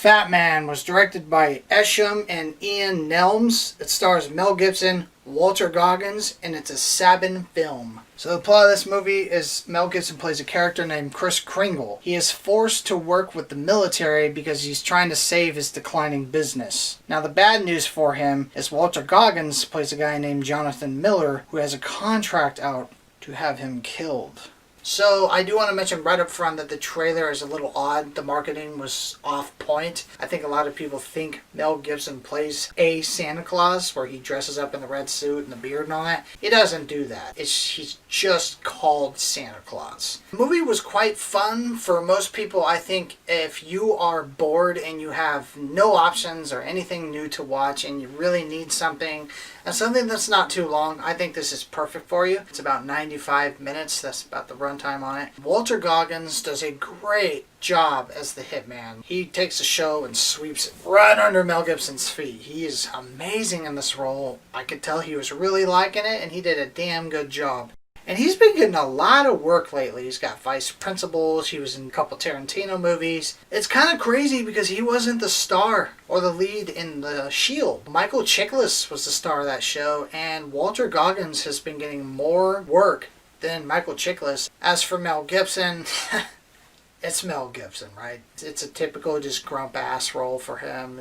Fatman was directed by Eshom and Ian Nelms. It stars Mel Gibson, Walter Goggins, and it's a Sabin film. So the plot of this movie is Mel Gibson plays a character named Kris Kringle. He is forced to work with the military because he's trying to save his declining business. Now the bad news for him is Walter Goggins plays a guy named Jonathan Miller who has a contract out to have him killed. So I do want to mention right up front that the trailer is a little odd. The marketing was off point. I think a lot of people think Mel Gibson plays a Santa Claus where he dresses up in the red suit and the beard and all that. He doesn't do that. He's just called Santa Claus. The movie was quite fun for most people. I think if you are bored and you have no options or anything new to watch and you really need something, and something that's not too long, I think this is perfect for you. It's about 95 minutes. That's about the runtime on it. Walter Goggins does a great job as the hitman. He takes the show and sweeps it right under Mel Gibson's feet. He is amazing in this role. I could tell he was really liking it, and he did a damn good job. And he's been getting a lot of work lately. He's got Vice Principals. He was in a couple Tarantino movies. It's kind of crazy because he wasn't the star or the lead in The Shield. Michael Chiklis was the star of that show, and Walter Goggins has been getting more work than Michael Chiklis. As for Mel Gibson, it's Mel Gibson, right? It's a typical just grump ass role for him.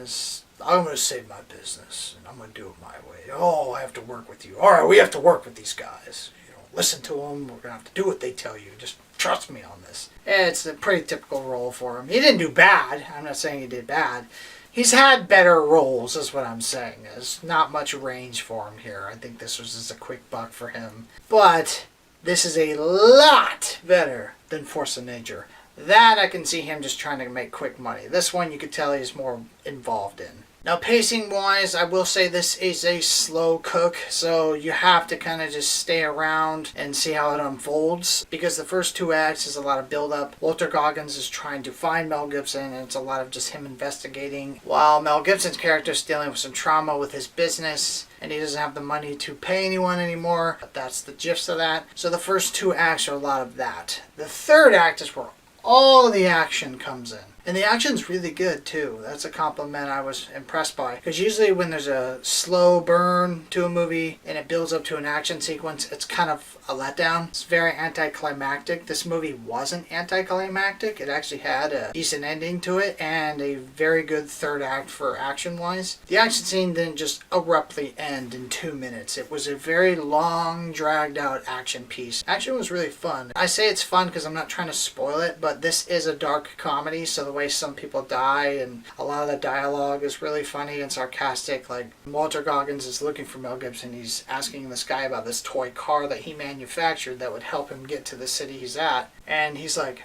I'm going to save my business, and I'm going to do it my way. Oh, I have to work with you. All right, we have to work with these guys. Listen to them. We're going to have to do what they tell you. Just trust me on this. It's a pretty typical role for him. He didn't do bad. I'm not saying he did bad. He's had better roles, is what I'm saying. There's not much range for him here. I think this was just a quick buck for him. But this is a lot better than Force of Nature. That I can see him just trying to make quick money. This one you could tell he's more involved in. Now, pacing-wise, I will say this is a slow cook, so you have to kind of just stay around and see how it unfolds, because the first two acts is a lot of build-up. Walter Goggins is trying to find Mel Gibson, and it's a lot of just him investigating, while Mel Gibson's character is dealing with some trauma with his business, and he doesn't have the money to pay anyone anymore, but that's the gist of that. So the first two acts are a lot of that. The third act is where all the action comes in. And the action's really good too. That's a compliment I was impressed by. Because usually when there's a slow burn to a movie and it builds up to an action sequence, it's kind of a letdown. It's very anticlimactic. This movie wasn't anticlimactic. It actually had a decent ending to it and a very good third act for action-wise. The action scene didn't just abruptly end in 2 minutes. It was a very long, dragged-out action piece. Action was really fun. I say it's fun because I'm not trying to spoil it, but this is a dark comedy, so the way some people die and a lot of the dialogue is really funny and sarcastic. Like Walter Goggins is looking for Mel Gibson. He's asking this guy about this toy car that he manufactured that would help him get to the city he's at, and he's like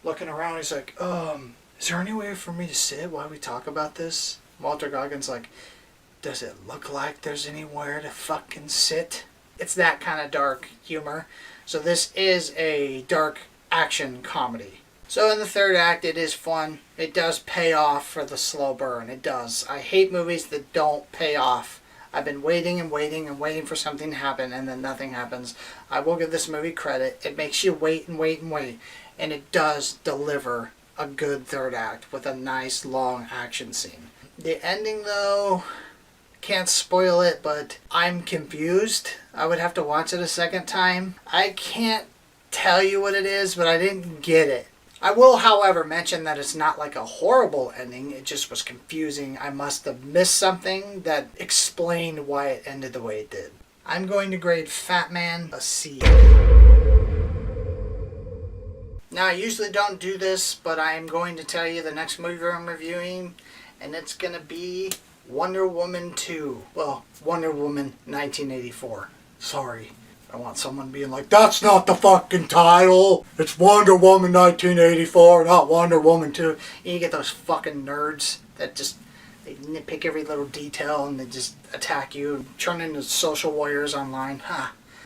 looking around. He's like, is there any way for me to sit while we talk about this? Walter Goggins like, does it look like there's anywhere to fucking sit? It's that kind of dark humor. So this is a dark action comedy. So in the third act, it is fun. It does pay off for the slow burn. It does. I hate movies that don't pay off. I've been waiting and waiting and waiting for something to happen, and then nothing happens. I will give this movie credit. It makes you wait and wait and wait, and it does deliver a good third act with a nice long action scene. The ending, though, can't spoil it, but I'm confused. I would have to watch it a second time. I can't tell you what it is, but I didn't get it. I will, however, mention that it's not like a horrible ending. It just was confusing. I must have missed something that explained why it ended the way it did. I'm going to grade Fatman a C. Now, I usually don't do this, but I am going to tell you the next movie I'm reviewing, and it's going to be Wonder Woman 2. Well, Wonder Woman 1984. Sorry. I want someone being like, that's not the fucking title. It's Wonder Woman 1984, not Wonder Woman 2. And you get those fucking nerds that just, they nitpick every little detail and they just attack you and turn into social warriors online.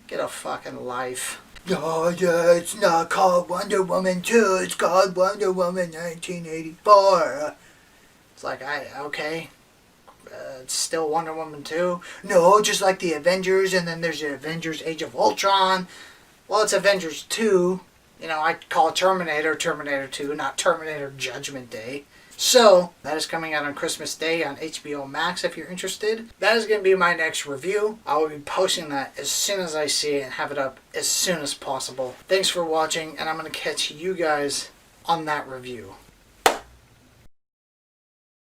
Get a fucking life. No, it's not called Wonder Woman 2. It's called Wonder Woman 1984. It's like, okay. It's still Wonder Woman 2. No, just like the Avengers, and then there's the Avengers Age of Ultron. Well, it's Avengers 2. You know, I call it Terminator 2, not Terminator Judgment Day. So, that is coming out on Christmas Day on HBO Max if you're interested. That is going to be my next review. I will be posting that as soon as I see it and have it up as soon as possible. Thanks for watching, and I'm going to catch you guys on that review.